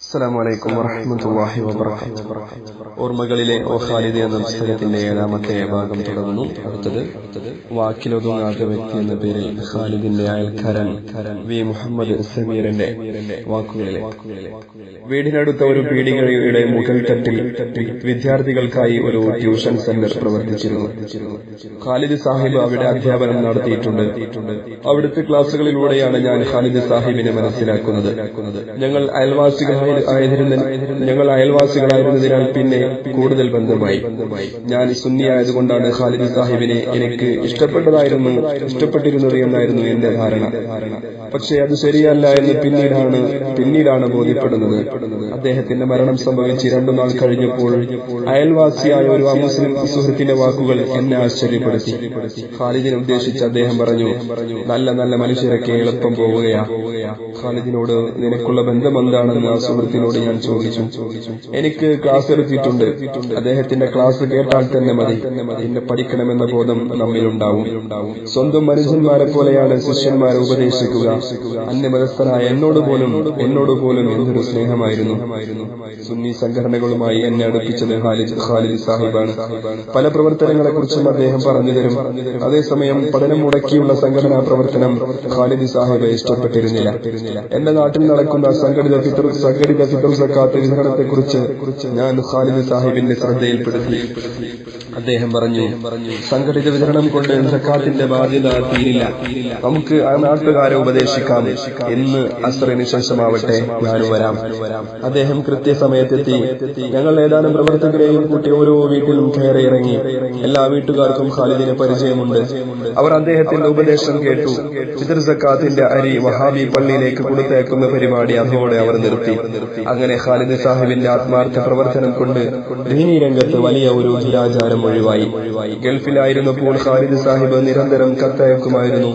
അസ്സലാമു അലൈക്കും വറഹ്മത്തുള്ളാഹി വബറകാതുഹു. ഓർമ്മകളിലെ ഓ ഖാലിദ് എന്ന പുസ്തകത്തിന്റെ 7ാമത്തെ ഭാഗം തുടങ്ങുന്നു. അടുത്തത് വാക്കിലൊതുങ്ങാത്ത വ്യക്തി എന്ന പേരിൽ ഖാലിദിന്റെ അയൽക്കാരൻ വി മുഹമ്മദ് സമീറിന്റെ വാക്കുകളിലെ വീടിനടുത്ത ഒരു പീടികയുടെ മുകൾ തട്ടിൽ വിദ്യാർത്ഥികൾക്കായി ഒരു ട്യൂഷൻ സെന്റർ പ്രവർത്തിച്ചിരുന്നു. ഖാലിദ് സാഹിബ് അവിടെ അധ്യാപനം നടത്തിയിട്ടുണ്ട്. അവിടുത്തെ ക്ലാസുകളിലൂടെയാണ് ഞാൻ ഖാലിദ് സാഹിബിനെ മനസ്സിലാക്കുന്നത്. ഞങ്ങൾ അയൽവാസികളായിരുന്നതിനാൽ പിന്നെ കൂടുതൽ ബന്ധമായി. ഞാൻ സുന്നിയായതുകൊണ്ടാണ് ഖാലിദ് സാഹിബിനെ എനിക്ക് ഇഷ്ടപ്പെട്ടിരുന്നത് എന്നായിരുന്നു എന്റെ ധാരണ. പക്ഷേ അത് ശരിയല്ല എന്ന് പിന്നീടാണ് ബോധ്യപ്പെടുന്നത്. അദ്ദേഹത്തിന്റെ മരണം സംഭവിച്ച് 2 നാൾ കഴിഞ്ഞപ്പോൾ അയൽവാസിയായ ഒരു അമുസ്ലിം സുഹൃത്തിന്റെ വാക്കുകൾ എന്നെ ആശ്ചര്യപ്പെടുത്തി. ഖാലിദിനെ ഉദ്ദേശിച്ച് അദ്ദേഹം പറഞ്ഞു, നല്ല നല്ല മനുഷ്യരൊക്കെ എളുപ്പം പോവുകയാ. ഖാലിദിനോട് നിനക്കുള്ള ബന്ധം എന്താണെന്ന് ആ സുഹൃത്തിനോട് ഞാൻ ചോദിച്ചു. എനിക്ക് ക്ലാസ് എടുത്തിട്ടുണ്ട്. അദ്ദേഹത്തിന്റെ ക്ലാസ് കേട്ടാൽ തന്നെ മതി. പിന്നെ പഠിക്കണമെന്ന ബോധം നമ്മിലുണ്ടാവും. സ്വന്തം മനുഷ്യന്മാരെ പോലെയാണ് ശിഷ്യന്മാരെ ഉപദേശിക്കുക. അന്യമതസ്ഥനായ എന്നോട് പോലും എന്തൊരു സ്നേഹമായിരുന്നു. സുന്നി സംഘടനകളുമായി എന്നെ അടുപ്പിച്ചത് ഖാലിദ് സാഹിബാണ്. പല പ്രവർത്തനങ്ങളെ കുറിച്ചും അദ്ദേഹം പറഞ്ഞു തരും. അതേസമയം പഠനം മുടക്കിയുള്ള സംഘടനാ പ്രവർത്തനം ഖാലിദ് സാഹിബ് ഇഷ്ടപ്പെട്ടിരുന്നില്ല. എന്റെ നാട്ടിൽ നടക്കുന്ന സംഘടിത ഫിത്ർ സക്കാത്ത് വിതരണത്തെക്കുറിച്ച് ഞാൻ ഖാലിദ് സാഹിബിന്റെ ശ്രദ്ധയിൽപ്പെടുത്തി. അദ്ദേഹം പറഞ്ഞു, സംഘടിത വിതരണം കൊണ്ട് സക്കാത്തിന്റെ ബാധ്യത തീരില്ല. നമുക്ക് ആ നാട്ടുകാരെ ഉപദേശിക്കാം. ഇന്ന് അസ്റിന് ശേഷമാവട്ടെ, ഞാൻ വരാം. അദ്ദേഹം കൃത്യസമയത്തെത്തി. ഞങ്ങൾ ഏതാനും പ്രവർത്തകരെയും കൂട്ടി ഓരോ വീട്ടിലും കയറി ഇറങ്ങി. എല്ലാ വീട്ടുകാർക്കും ഖാലിദിനെ പരിചയമുണ്ട്. അവർ അദ്ദേഹത്തിന്റെ ഉപദേശം കേട്ടു. ഫിത്ർ സക്കാത്തിന്റെ അരി വഹാബി പള്ളിയിലേക്ക് കൊടുത്തയക്കുന്ന പരിപാടി അതോടെ അവർ നിർത്തി. അങ്ങനെ ഖാലിദ് സാഹിബിന്റെ ആത്മാർത്ഥ പ്രവർത്തനം കൊണ്ട് ദീനീ രംഗത്ത് വലിയ ഒരു ദുരാചാരം ഒഴിവായി. ഗൾഫിലായിരുന്നപ്പോൾ ഖാലിദ് സാഹിബ് നിരന്തരം കത്തയക്കുമായിരുന്നു.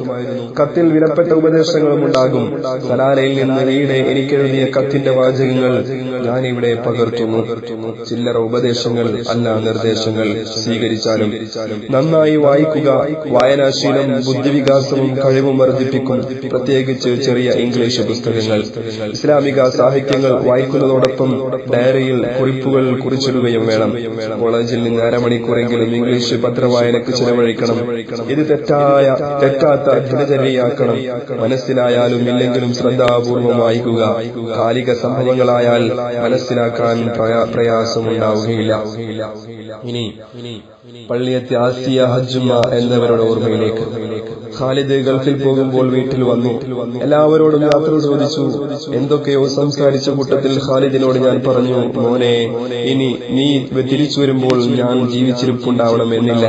കത്തിൽ വിലപ്പെട്ട ഉപദേശങ്ങളും ഉണ്ടാകും. സലാലയിൽ നിന്ന് ഈയിടെ എനിക്കെഴുതിയ കത്തിന്റെ വാചകങ്ങൾ ഞാനിവിടെ പകർത്തുന്നു. ചില്ലറ ഉപദേശങ്ങൾ അല്ല, നിർദ്ദേശങ്ങൾ. സ്വീകരിച്ചാലും നന്നായി വായിക്കുക. വായനാശീലം ബുദ്ധിവികാസവും കഴിവും വർദ്ധിപ്പിക്കും. പ്രത്യേകിച്ച് ചെറിയ ഇംഗ്ലീഷ് പുസ്തകങ്ങൾ. ഇസ്ലാമിക സാഹിത്യങ്ങൾ വായിക്കുന്നതോടൊപ്പം ഡയറിയിൽ കുറിപ്പുകൾ കുറിച്ചിടുകയും വേണം. കോളേജിൽ നിന്ന് അരമണിക്കൂറെങ്കിലും ഇംഗ്ലീഷ് പത്രവായനക്ക് ചിലവഴിക്കണം. ഇത് തെറ്റാത്ത ദിനചര്യയാക്കണം. മനസ്സിലായാലും ഇല്ലെങ്കിലും ശ്രദ്ധാപൂർവം വായിക്കുക. കാലിക സംഭവങ്ങളായാൽ മനസ്സിലാക്കാൻ പ്രയാസമുണ്ടാവുകയില്ല. ഇനി പള്ളിയത്തെ ആസിയ ഹജ്ജുമ്മ എന്നവരുടെ ഓർമ്മയിലേക്ക്. ഖാലിദ് ഗൾഫിൽ പോകുമ്പോൾ വീട്ടിൽ വന്നു. എല്ലാവരോടും യാത്ര ചോദിച്ചു. എന്തൊക്കെയോ സംസാരിച്ച കൂട്ടത്തിൽ ഖാലിദിനോട് ഞാൻ പറഞ്ഞു, മോനെ, ഇനി നീ തിരിച്ചു വരുമ്പോൾ ഞാൻ ജീവിച്ചിരിപ്പുണ്ടാവണമെന്നില്ല.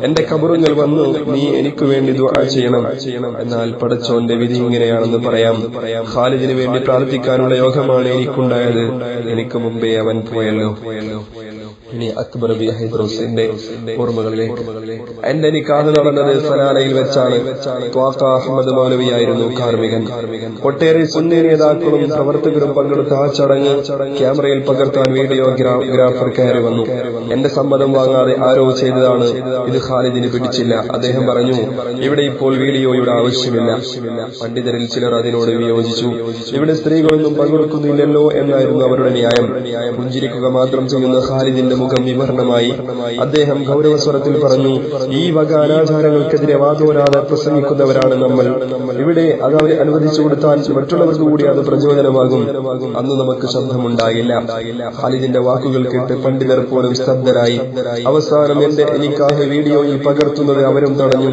എന്റെ ഖബറുകൾ വന്നു നീ എനിക്ക് വേണ്ടി ദുആ ചെയ്യണം. എന്നാൽ പടച്ചോന്റെ വിധി ഇങ്ങനെയാണെന്ന് പറയാം. ഖാലിദിന് വേണ്ടി പ്രാർത്ഥിക്കാനുള്ള യോഗമാണ് എനിക്കുണ്ടായത്. എനിക്ക് മുമ്പേ അവൻ പോയല്ലോ. ഇനി അക്ബർ ബി ഹൈദ്രോസിന്റെ ഓർമ്മകളിലേക്ക്. എന്റെ നിക്കാഹ് നടന്നത് സലാലയിൽ വെച്ചാണ്. ത്വാഖ അഹമ്മദ് മൗലവിയായിരുന്നു കാർമികൻ. ഒട്ടേറെ സുന്നി നേതാക്കളും പ്രവർത്തകരും പങ്കെടുത്ത ആ ചടങ്ങ് ക്യാമറയിൽ പകർത്താൻ വീഡിയോഗ്രാഫർ കയറി വന്നു. എന്റെ സമ്മതം വാങ്ങാതെ ആരോ ചെയ്തതാണ്. ഇത് ഖാലിദിന് പിടിച്ചില്ല. അദ്ദേഹം പറഞ്ഞു, ഇവിടെ ഇപ്പോൾ വീഡിയോയുടെ ആവശ്യമില്ല. പണ്ഡിതരിൽ ചിലർ അതിനോട് വിയോജിച്ചു. ഇവിടെ സ്ത്രീകളൊന്നും പങ്കെടുക്കുന്നില്ലല്ലോ എന്നായിരുന്നു അവരുടെ ന്യായം. പുഞ്ചിരിക്കുക മാത്രം ചെയ്യുന്ന ഖാലിദിന്റെ മുഖം വിവരണമായി. അദ്ദേഹം ഗൗരവസ്വരത്തിൽ പറഞ്ഞു, ഈ വക അനാചാരങ്ങൾക്കെതിരെ വാദോരാതെ പ്രസംഗിക്കുന്നവരാണ് നമ്മൾ. ഇവിടെ അത് അനുവദിച്ചു കൊടുത്താൽ മറ്റുള്ളവർക്ക് കൂടി അത് പ്രചോദനമാകും. അന്ന് നമുക്ക് ശബ്ദമുണ്ടാകില്ല. ഖാലിദിന്റെ വാക്കുകൾ കേട്ട് പണ്ഡിതർ പോലും സ്തബ്ധരായി. അവസാനം എന്റെ നിക്കാഹ് വീഡിയോയിൽ പകർത്തുന്നത് അവരും തടഞ്ഞു.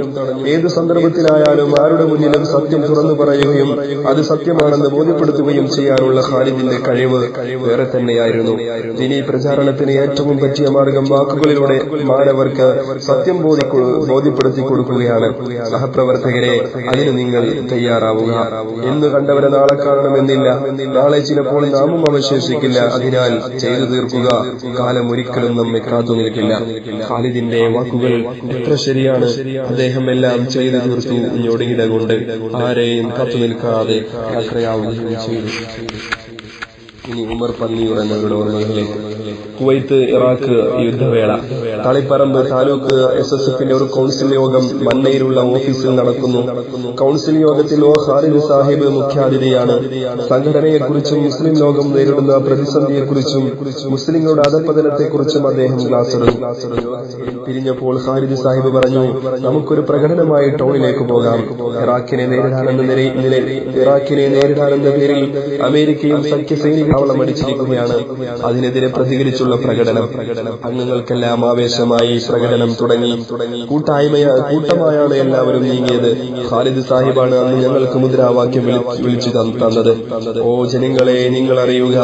ഏത് സന്ദർഭത്തിലായാലും ആരുടെ മുന്നിലും സത്യം തുറന്നു പറയുകയും അത് സത്യമാണെന്ന് ബോധ്യപ്പെടുത്തുകയും ചെയ്യാനുള്ള ഖാലിദിന്റെ കഴിവ് വേറെ തന്നെയായിരുന്നു. ദീനീ പ്രചാരണത്തിന് ഏറ്റവും പറ്റിയ മാർഗം വാക്കുകളിലൂടെ മാനവർക്ക് സത്യം ബോധ്യപ്പെടുത്തി കൊടുക്കുകയാണ്. സഹപ്രവർത്തകരെ, അതിന് നിങ്ങൾ തയ്യാറാവുക. എന്ന് കണ്ടവരെ നാളെ കാണണമെന്നില്ല. നാളെ ചിലപ്പോൾ നാമും അവശേഷിക്കില്ല. അതിനാൽ ചെയ്തു തീർക്കുക. കാലം ഒരിക്കലും നമ്മെ കാത്തു നിൽക്കില്ല. ഖാലിദിന്റെ വാക്കുകൾ എത്ര ശരിയാണ്. അദ്ദേഹം എല്ലാം ചെയ്തു തീർത്തു. ഞൊടിയിട കൊണ്ട് ആരെയും കാത്തു നിൽക്കാതെ യാത്രയാവുകയും ചെയ്തു. ഇനി ഉമർ പന്നിയൂർ എന്നവരുടെ ഓർമ്മകളിലേക്ക്. കുവൈത്ത് ഇറാഖ് യുദ്ധവേള. തളിപ്പറമ്പ് താലൂക്ക് SSFന്റെ ഒരു കൌൺസിൽ യോഗം മന്നയിലുള്ള ഓഫീസിൽ നടക്കുന്നു. കൌൺസിൽ യോഗത്തിൽ ഖാലിദ് സാഹിബ് മുഖ്യാതിഥിയാണ്. സംഘടനയെക്കുറിച്ചും മുസ്ലിം ലോകം നേരിടുന്ന പ്രതിസന്ധിയെക്കുറിച്ചും മുസ്ലിങ്ങളുടെ അധപ്പതനത്തെക്കുറിച്ചും അദ്ദേഹം ക്ലാസ് എടുത്തു. പിരിഞ്ഞപ്പോൾ ഖാലിദ് സാഹിബ് പറഞ്ഞു, നമുക്കൊരു പ്രകടനമായി ടൗണിലേക്ക് പോകാം. ഇറാഖിനെ നേരിടാനെന്ന പേരിൽ അമേരിക്കയും സഖ്യസൈനിക താവളം അടിച്ചിരിക്കുകയാണ്. അതിനെതിരെ പ്രതികരിച്ചുള്ള പ്രകടനം. അംഗങ്ങൾക്കെല്ലാം ആവേശമായി പ്രകടനം തുടങ്ങി. കൂട്ടമായാണ് എല്ലാവരും നീങ്ങിയത്. ഖാലിദ് സാഹിബാണ് അന്ന് ഞങ്ങൾക്ക് മുദ്രാവാക്യം വിളിച്ചു തന്നത്. ഓ ജനങ്ങളെ, നിങ്ങൾ അറിയുക,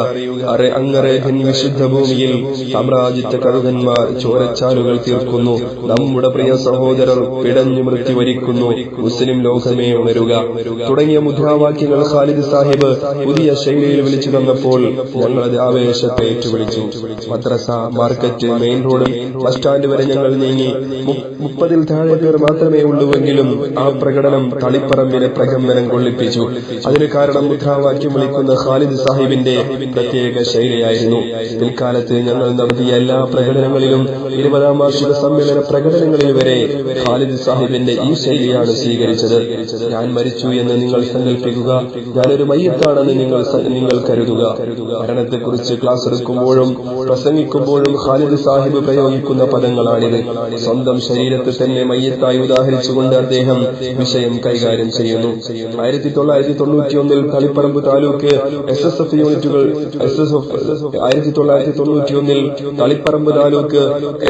അങ്ങറേഖൻ വിശുദ്ധ ഭൂമിയിൽ സാമ്രാജ്യത്വ കഴുകന്മാർ ചോരച്ചാലുകൾ തീർക്കുന്നു. നമ്മുടെ പ്രിയ സഹോദരർ പിടഞ്ഞു മൃത്യു വരിക്കുന്നു. മുസ്ലിം ലോകമേ ഉണരുക തുടങ്ങിയ മുദ്രാവാക്യങ്ങൾ ഖാലിദ് സാഹിബ് പുതിയ ശൈലിയിൽ വിളിച്ചു തന്നപ്പോൾ ഞങ്ങളത് ആവേശത്തെ ഏറ്റുവിളിച്ചു. മദ്രസ, market, main road, bus stand വരെ ഞങ്ങൾ നീങ്ങി. 30-ൽ താഴെ പേർ മാത്രമേ ഉള്ളുവെങ്കിലും ആ പ്രകടനം തളിപ്പറമ്പിനെ പ്രകമ്പനം കൊള്ളിപ്പിച്ചു. അതിന് കാരണം മുദ്രാവാക്യം വിളിക്കുന്ന ഖാലിദ് സാഹിബിന്റെ പ്രത്യേക ശൈലിയായിരുന്നു. പിൽക്കാലത്ത് ഞങ്ങൾ നടത്തിയ എല്ലാ പ്രകടനങ്ങളിലും 20ാം വാർഷിക സമ്മേളന പ്രകടനങ്ങളിൽ വരെ ഖാലിദ് സാഹിബിന്റെ ഈ ശൈലിയാണ് സ്വീകരിച്ചത്. ഞാൻ മരിച്ചു എന്ന് നിങ്ങൾ സങ്കല്പിക്കുക, ഞാനൊരു മയ്യത്താണെന്ന് നിങ്ങൾ കരുതുക. മരണത്തെക്കുറിച്ച് ക്ലാസ് എടുക്കുമ്പോഴും പ്രസംഗിക്കുമ്പോഴും ഖാലിദ് സാഹിബ് പ്രയോഗിക്കുന്ന പദങ്ങളാണിത്. സ്വന്തം ശരീരത്തെ തന്നെ മയ്യത്തായി ഉദാഹരിച്ചുകൊണ്ട് അദ്ദേഹം വിഷയം കൈകാര്യം ചെയ്യുന്നു. 1991-ൽ തളിപ്പറമ്പ് താലൂക്ക് SSF യൂണിറ്റുകൾ 1991-ൽ തളിപ്പറമ്പ് താലൂക്ക്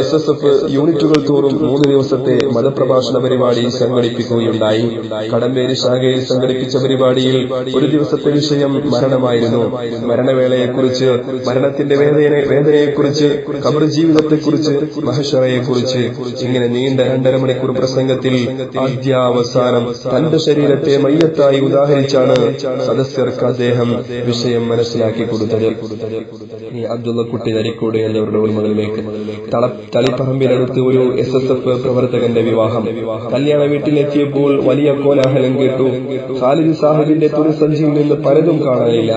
SSF യൂണിറ്റുകൾ തോറും 3 ദിവസത്തെ മതപ്രഭാഷണ പരിപാടി സംഘടിപ്പിക്കുകയുണ്ടായി. കടമ്പേരി ശാഖയിൽ സംഘടിപ്പിച്ച പരിപാടിയിൽ ഒരു ദിവസത്തെ വിഷയം മരണമായിരുന്നു. മരണവേളയെക്കുറിച്ച്, മരണത്തിന്റെ വേദനയെക്കുറിച്ച്, ഖബർ ജീവിതത്തെക്കുറിച്ച്, മഹ്ശറയെക്കുറിച്ച്, ഇങ്ങനെ നീണ്ട 2.5 മണിക്കൂർ പ്രസംഗത്തിൽ ആദ്യാവസാനം തന്റെ ശരീരത്തെ മയ്യത്തായി ഉദാഹരിച്ചാണ് സദസ്യർക്ക് അദ്ദേഹം വിഷയം മനസ്സിലാക്കി കൊടുത്തത്. അബ്ദുള്ള കുട്ടി നരിക്കോട് എന്നവരുടെ ഓർമ്മകളിലേക്ക്. തളിപ്പറമ്പിനടുത്ത് ഒരു SSF പ്രവർത്തകന്റെ വിവാഹം. കല്യാണ വീട്ടിലെത്തിയപ്പോൾ വലിയ കോലാഹലം കേട്ടു. ഖാലിദ് സാഹിബിന്റെ തുണിസഞ്ചിയിൽ നിന്ന് പലതും കാണാനില്ല.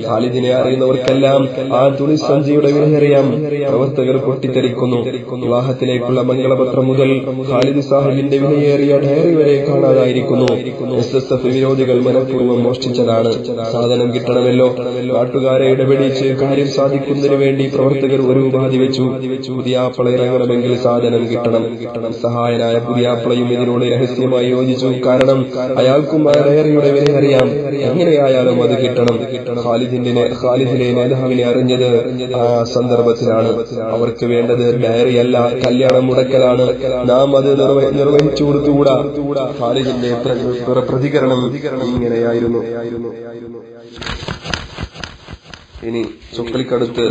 ഖാലിദിനെ അറിയുന്നവർക്കെല്ലാം ആ തുണിസഞ്ചിയുടെ വിലയറിയാം. പ്രവർത്തകർ പൊട്ടിത്തെറിക്കുന്നു. വിവാഹത്തിലേക്കുള്ള മംഗളപത്രം മുതൽ ഖാലിദ് സാഹിബിന്റെ വിലയേറിയ ഡയറി വരെ കാണാതായിരിക്കുന്നു. SSF വിരോധികൾ മനഃപൂർവ്വം മോഷ്ടിച്ചതാണ്. സാധനം കിട്ടണമല്ലോ. നാട്ടുകാരെ ഇടപെടിച്ച് കാര്യം സാധിക്കുന്നതിന് വേണ്ടി പ്രവർത്തകർ ഒരു ഉപാധി വെച്ചു. പുതിയാപ്പള ഇറങ്ങണമെങ്കിൽ സാധനം കിട്ടണം. സഹായനായ പുതിയാപ്പളയും ഇതിനോട് രഹസ്യമായി യോജിച്ചു. കാരണം അയാൾക്കും ആ ഡയറിയുടെ വില അറിയാം. എങ്ങനെയായാലും അത് കിട്ടണം. ഖാലിദിലെ നേതാവിനെ അറിഞ്ഞത് ആ സന്ദർഭത്തിലാണ്. അവർക്ക് വേണ്ടത് ഡയറിയല്ല, കല്യാണം മുടക്കലാണ്. നാം അത് നിർവഹിച്ചു കൊടുത്തുകൂടാ. ഖാലിദിന്റെ പ്രതികരണം ഇങ്ങനെയായിരുന്നു. ഇനി ചൊക്കളിക്കടുത്ത്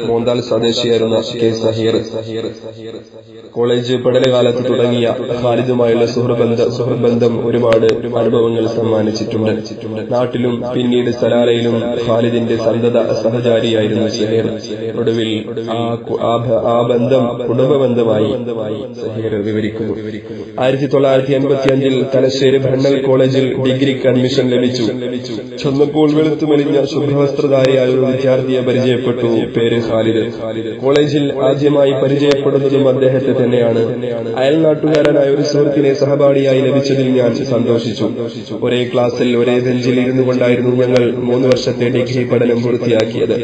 മോന്താൽ സ്വദേശിയായിരുന്ന കെ സഹീർ കോളേജ് പഠനകാലത്ത് തുടങ്ങിയ ഖാലിദുമായുള്ള സുഹൃബന്ധം ഒരുപാട് അനുഭവങ്ങൾ സമ്മാനിച്ചിട്ടുണ്ട്. നാട്ടിലും പിന്നീട് സലാലയിലും ഖാലിദിന്റെ സഹചാരിയായിരുന്നു സഹീർ. ഒടുവിൽ ആ ബന്ധം കുടുംബബന്ധമായി സഹീർ വിവരിക്കുന്നു. 1985-ൽ തലശ്ശേരി ബ്രണ്ണൽ കോളേജിൽ ഡിഗ്രിക്ക് അഡ്മിഷൻ ലഭിച്ചു. ചെന്നപ്പോൾ വെളുത്തുമെലിഞ്ഞ ശുഭ്രവസ്ത്രധാരിയായ ഒരു വിദ്യാർത്ഥിയെ പരിചയപ്പെട്ടു. പേര് ഖാലിദ്. കോളേജിൽ ആദ്യമായി പരിചയപ്പെടുന്നതും അദ്ദേഹത്തെ തന്നെയാണ്. അയൽനാട്ടുകാരനായ ഒരു സുഹൃത്തിനെ സഹപാഠിയായി ലഭിച്ചതിൽ ഞാൻ സന്തോഷിച്ചു. ഒരേ ക്ലാസ്സിൽ ഒരേ ബെഞ്ചിൽ ഇരുന്നു കൊണ്ടായിരുന്നു ഞങ്ങൾ 3 വർഷത്തെ ഡിഗ്രി പഠനം പൂർത്തിയാക്കിയത്.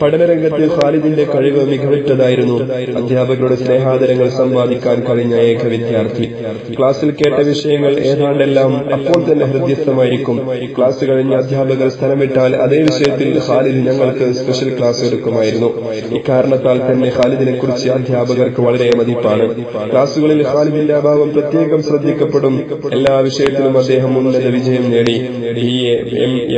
പഠനരംഗത്ത് ഖാലിദിന്റെ കഴിവ് മികവുറ്റതായിരുന്നു. അധ്യാപകരുടെ സ്നേഹാദരങ്ങൾ സമ്പാദിക്കാൻ കഴിഞ്ഞ ഏക വിദ്യാർത്ഥി. ക്ലാസ്സിൽ കേട്ട വിഷയങ്ങൾ ഏതാണ്ടെല്ലാം അപ്പോൾ തന്നെ ഹൃദ്യസ്ഥമായിരിക്കും. ക്ലാസ് കഴിഞ്ഞ് അധ്യാപകർ സ്ഥലം വിട്ടാൽ അതേ വിഷയത്തിൽ ഖാലിദ് ഞങ്ങൾക്ക് സ്പെഷ്യൽ ക്ലാസ് എടുക്കുമായിരുന്നു. ഇക്കാരണത്താൽ തന്നെ ഖാലിദിനെ കുറിച്ച് അധ്യാപകർക്ക് വളരെ മതിപ്പാണ്. ക്ലാസുകളിൽ ഖാലിദിന്റെ അഭാവം പ്രത്യേകം ശ്രദ്ധിക്കപ്പെടും. എല്ലാ വിഷയത്തിലും അദ്ദേഹം ഉന്നത വിജയം നേടി. BA,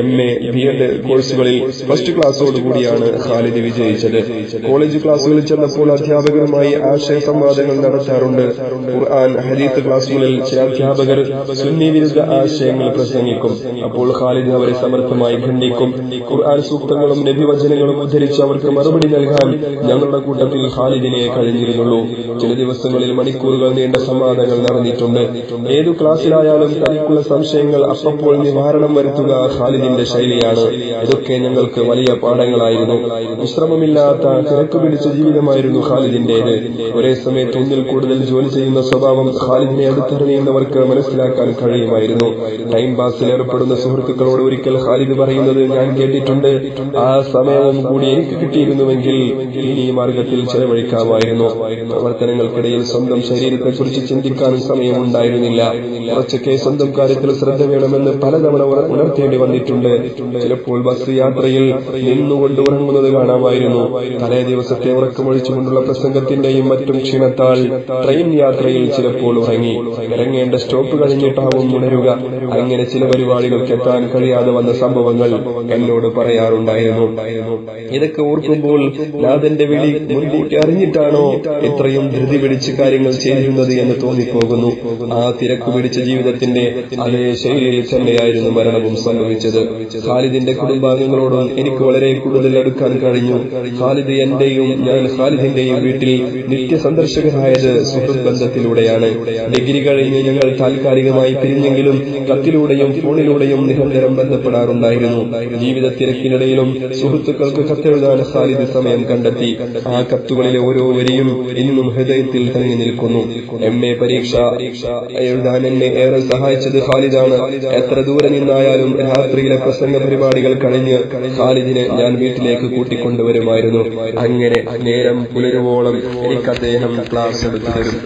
MA, B.Ed കോഴ്സുകളിൽ ഫസ്റ്റ് ക്ലാസ്സോടുകൂടിയാണ് ഖാലിദ് വിജയിച്ചത്. കോളേജ് ക്ലാസുകളിൽ ചെന്നപ്പോൾ അധ്യാപകരുമായി ആശയ സംവാദങ്ങൾ നടത്താറുണ്ട്. ഖുർആൻ, ഹദീസ് ക്ലാസുകളിൽ ചില അധ്യാപകർ സുന്നി വിരുദ്ധ ആശയങ്ങൾ പ്രസംഗിക്കും. അപ്പോൾ ഖാലിദ് അവരെ സമർത്ഥമായി ഖണ്ഡിക്കും. ഖുർആൻ സൂക്തങ്ങളും നബി ലഘുവചനങ്ങളും ഉദ്ധരിച്ച് അവർക്ക് മറുപടി നൽകാൻ ഞങ്ങളുടെ കൂട്ടത്തിൽ ഖാലിദിനെ കഴിഞ്ഞിരുന്നുള്ളൂ. ചില ദിവസങ്ങളിൽ മണിക്കൂറുകൾ നീണ്ട സംവാദങ്ങൾ നടന്നിട്ടുണ്ട്. ഏതു ക്ലാസ്സിലായാലും തനിക്കുള്ള സംശയങ്ങൾ അപ്പോൾ നിവാരണം വരുത്തുക ഖാലിദിന്റെ ശൈലിയാണ്. ഇതൊക്കെ ഞങ്ങൾക്ക് വലിയ പാഠങ്ങളായിരുന്നു. വിശ്രമമില്ലാത്ത തിരക്ക് പിടിച്ച ജീവിതമായിരുന്നു ഖാലിദിന്റേത്. ഒരേ സമയത്ത് ഒന്നിൽ കൂടുതൽ ജോലി ചെയ്യുന്ന സ്വഭാവം ഖാലിദിനെ അടുത്തറിയുന്നവർക്ക് മനസ്സിലാക്കാൻ കഴിയുമായിരുന്നു. ടൈം പാസിൽ ഏർപ്പെടുന്ന സുഹൃത്തുക്കളോട് ഒരിക്കൽ ഖാലിദ് പറയുന്നത് ഞാൻ കേട്ടിട്ടുണ്ട്, ആ സമയവും കൂടി എനിക്ക് കിട്ടിയിരുന്നുവെങ്കിൽ ഇനി ഈ മാർഗത്തിൽ ചെലവഴിക്കാമായിരുന്നു. പ്രവർത്തനങ്ങൾക്കിടയിൽ സ്വന്തം ശരീരത്തെക്കുറിച്ച് ചിന്തിക്കാനും സമയമുണ്ടായിരുന്നില്ല. കുറച്ചൊക്കെ സ്വന്തം കാര്യത്തിൽ ശ്രദ്ധ വേണമെന്ന് പലതവണ ഉണർത്തേണ്ടി വന്നിട്ടുണ്ട്. ചിലപ്പോൾ ബസ് യാത്രയിൽ നിന്നുകൊണ്ട് ഉറങ്ങുന്നത് കാണാമായിരുന്നു. തലേ ദിവസത്തെ ഉറക്കമൊഴിച്ചുകൊണ്ടുള്ള പ്രസംഗത്തിന്റെയും മറ്റും ക്ഷീണത്താൽ ട്രെയിൻ യാത്രയിൽ ചിലപ്പോൾ ഉറങ്ങി. ഇറങ്ങേണ്ട സ്റ്റോപ്പ് കഴിഞ്ഞിട്ടാവും ഉണരുക. അങ്ങനെ ചില പരിപാടികൾക്ക് എത്താൻ കഴിയാതെ വന്ന സംഭവങ്ങൾ എന്നോട് പറയാറുണ്ടായിരുന്നു. ഇതൊക്കെ ഓർക്കുമ്പോൾ നാഥന്റെ വിളി മുൻകൂട്ടി അറിഞ്ഞിട്ടാണോ ഇത്രയും ധൃതി പിടിച്ച് കാര്യങ്ങൾ ചെയ്തിരുന്നത് എന്ന് തോന്നിപ്പോകുന്നു. ആ തിരക്ക് പിടിച്ച ജീവിതത്തിന്റെ അതേ ശൈലിയിൽ തന്നെയായിരുന്നു മരണവും സംഭവിച്ചത്. ഖാലിദിന്റെ കുടുംബാംഗങ്ങളോടും എനിക്ക് വളരെ കൂടുതൽ അടുക്കാൻ കഴിഞ്ഞു. ഖാലിദ് എന്റെയും ഞാൻ ഖാലിദിന്റെയും വീട്ടിൽ നിത്യ സന്ദർശകരായത് സുഹൃത്ത് ബന്ധത്തിലൂടെയാണ്. ഡിഗ്രി കഴിഞ്ഞ് ഞങ്ങൾ താൽക്കാലികമായി പിരിഞ്ഞെങ്കിലും കത്തിലൂടെയും ഫോണിലൂടെയും നിരന്തരം ബന്ധപ്പെടാറുണ്ടായിരുന്നു. ജീവിത തിരക്കിനിടയിലും സുഹൃത്തുക്കൾക്ക് കത്തെഴുതാൻ ഖാലിദ് സമയം കണ്ടെത്തി. ആ കത്തുകളിലെ ഓരോ വരിയും ഇന്നും ഹൃദയത്തിൽ തങ്ങി നിൽക്കുന്നു. MA പരീക്ഷ എഴുതാൻ എന്നെ ഏറെ സഹായിച്ചത് ഖാലിദാണ്. എത്ര ദൂരെ നിന്നായാലും രാത്രിയിലെ പ്രസംഗ പരിപാടികൾ കഴിഞ്ഞ് ഖാലിദിനെ ഞാൻ വീട്ടിലേക്ക് കൂട്ടിക്കൊണ്ടുവരുമായിരുന്നു. അങ്ങനെ നേരം പുലരുവോളം എനിക്ക് അദ്ദേഹം ക്ലാസ് എടുത്തു തരും.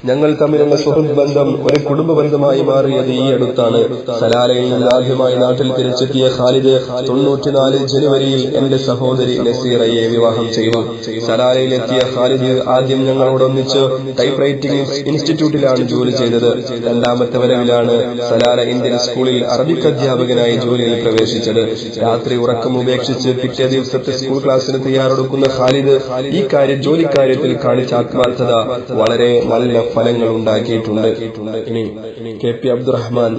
ഞങ്ങൾ തമ്മിലുള്ള സുഹൃത്ത് ബന്ധം ഒരു കുടുംബ ബന്ധമായി മാറിയത് ഈ അടുത്താണ്. സലാലയിൽ നിന്ന് ആദ്യമായി നാട്ടിൽ തിരിച്ചെത്തിയ ഖാലിദ് 94 ജനുവരിയിൽ എന്റെ സഹോദരി നസീറയെ വിവാഹം ചെയ്തു. സലാലയിലെത്തിയ ഖാലിദ് ആദ്യം ഞങ്ങളോടൊന്നിച്ച് ടൈപ്പ് റൈറ്റിംഗ് ഇൻസ്റ്റിറ്റ്യൂട്ടിലാണ് ജോലി ചെയ്തത്. രണ്ടാമത്തെ വരവിലാണ് സലാല ഇന്ത്യൻ സ്കൂളിൽ അറബിക് അധ്യാപകനായി ജോലിയിൽ പ്രവേശിച്ചത്. രാത്രി ഉറക്കം ഉപേക്ഷിച്ച് പിറ്റേ ദിവസത്തെ സ്കൂൾ ക്ലാസ്സിന് തയ്യാറെടുക്കുന്ന ഖാലിദ് ഈ ജോലിക്കാര്യത്തിൽ കാണിച്ച ആത്മാർത്ഥത വളരെ നല്ല ഫലങ്ങൾ ഉണ്ടാക്കിയിട്ടുണ്ട്. ഇനി KP അബ്ദുറഹ്മാൻ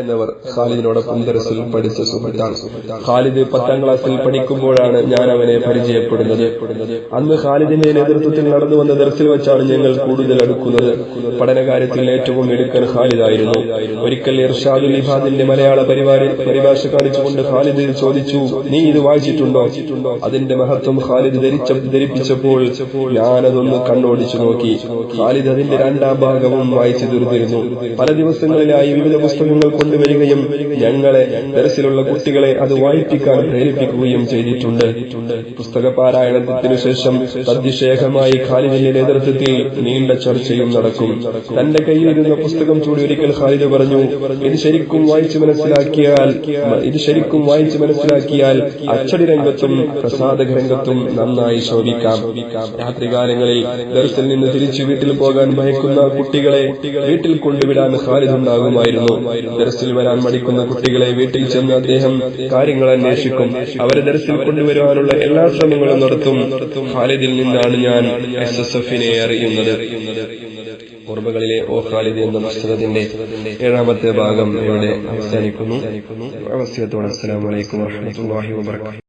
എന്നവർ ഖാലിദിനോടൊപ്പം ദർസിൽ പഠിച്ച സുഹൃത്താണ്. ഖാലിദ് 10ാം ക്ലാസ്സിൽ പഠിക്കുമ്പോഴാണ് ഞാൻ അവനെ പരിചയപ്പെടുന്നത്. അന്ന് ഖാലിദിന്റെ നേതൃത്വത്തിൽ നടന്നു വന്ന ദർസിൽ വെച്ചാണ് ഞങ്ങൾ കൂടുതൽ അടുക്കുന്നത്. പഠനകാര്യത്തിൽ ഏറ്റവും മിടുക്കൻ ഖാലിദായിരുന്നു. ഒരിക്കൽ ഇർഷാദുൽ ഇബാദിന്റെ മലയാള പരിഭാഷ കാണിച്ചുകൊണ്ട് ഖാലിദ് ചോദിച്ചു, നീ ഇത് വായിച്ചിട്ടുണ്ടോ? അതിന്റെ മഹത്വം ഖാലിദ് ധരിപ്പിച്ചപ്പോൾ ഞാനതൊന്ന് കണ്ണോടിച്ചു നോക്കി. ഖാലിദ് അതിന്റെ 2ാം ഭാഗവും വായിച്ചു തീർത്തിരുന്നു. പല ദിവസങ്ങളിലായി വിവിധ പുസ്തകങ്ങൾ കൊണ്ടുവരികയും ഞങ്ങളെ ദർസിലുള്ള കുട്ടികളെ അത് വായിപ്പിക്കാൻ പ്രേരിപ്പിക്കുകയും ചെയ്തിട്ടുണ്ട്. പുസ്തക പാരായണത്തിനു ശേഷം തദ്വിഷേകമായി ഖാലിദിന്റെ നേതൃത്വത്തിൽ നീണ്ട ചർച്ചയും നടക്കും. തന്റെ കയ്യിലിരുന്ന പുസ്തകം ചൂടി ഒരിക്കൽ ഖാലിദ് പറഞ്ഞു, ഇത് ശരിക്കും വായിച്ചു മനസ്സിലാക്കിയാൽ അച്ചടി രംഗത്തും പ്രസാധക രംഗത്തും നന്നായി ശോഭിക്കാം. രാത്രികാലങ്ങളിൽ ദർസിൽ നിന്ന് തിരിച്ചു വീട്ടിൽ പോകാൻ ഭയക്കുന്ന കുട്ടികളെ വീട്ടിൽ കൊണ്ടുവിടാൻ ഖാലിദ് ഉണ്ടാകുമായിരുന്നു. ദർസിൽ വരാൻ മടിക്കുന്ന കുട്ടികളെ വീട്ടിൽ ചെന്ന് അദ്ദേഹം കാര്യങ്ങൾ അന്വേഷിക്കും. അവരെ ദർസിൽ കൊണ്ടുവരുവാനുള്ള എല്ലാ ശ്രമങ്ങളും നടത്തും. ഖാലിദിൽ നിന്നാണ് ഞാൻ SSF-നെ അറിയുന്നത്. ഓർമ്മകളിലെ ഓ ഖാലിദ് എന്ന പുസ്തകത്തിന്റെ 7ാമത്തെ ഭാഗം ഇവിടെ അവസാനിക്കുന്നു. അസ്സലാമു അലൈക്കും വറഹ്മത്തുള്ളാഹി വബറകാതുഹു.